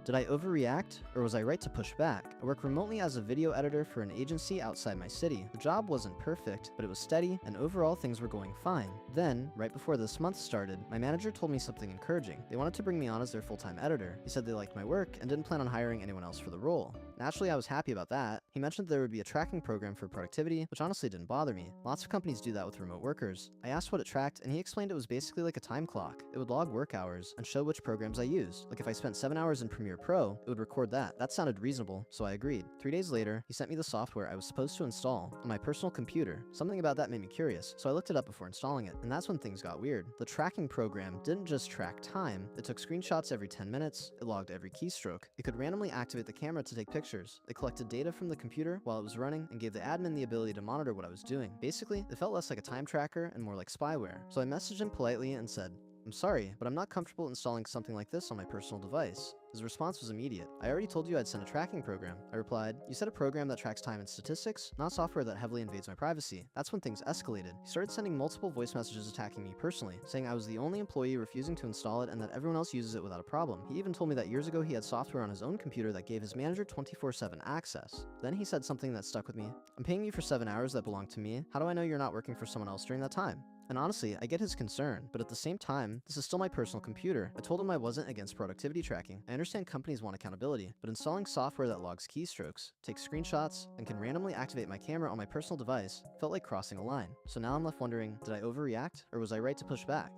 Did I overreact, or was I right to push back? I work remotely as a video editor for an agency outside my city. The job wasn't perfect, but it was steady, and overall things were going fine. Then, right before this month started, my manager told me something encouraging. They wanted to bring me on as their full-time editor. He said they liked my work and didn't plan on hiring anyone else for the role. Naturally, I was happy about that. He mentioned there would be a tracking program for productivity, which honestly didn't bother me. Lots of companies do that with remote workers. I asked what it tracked, and he explained it was basically like a time clock. It would log work hours and show which programs I used. Like if I spent 7 hours in Premiere Pro, it would record that. That sounded reasonable, so I agreed. 3 days later, he sent me the software I was supposed to install on my personal computer. Something about that made me curious, so I looked it up before installing it, and that's when things got weird. The tracking program didn't just track time, it took screenshots every 10 minutes, it logged every keystroke. It could randomly activate the camera to take pictures. It collected data from the computer while it was running and gave the admin the ability to monitor what I was doing. Basically, it felt less like a time tracker and more like spyware. So I messaged him politely and said, "I'm sorry, but I'm not comfortable installing something like this on my personal device." His response was immediate. "I already told you I'd send a tracking program." I replied, "You said a program that tracks time and statistics, not software that heavily invades my privacy." That's when things escalated. He started sending multiple voice messages attacking me personally, saying I was the only employee refusing to install it and that everyone else uses it without a problem. He even told me that years ago he had software on his own computer that gave his manager 24/7 access. Then he said something that stuck with me. "I'm paying you for 7 hours that belong to me. How do I know you're not working for someone else during that time?" And honestly, I get his concern, but at the same time, this is still my personal computer. I told him I wasn't against productivity tracking. I understand companies want accountability, but installing software that logs keystrokes, takes screenshots, and can randomly activate my camera on my personal device felt like crossing a line. So now I'm left wondering, did I overreact, or was I right to push back?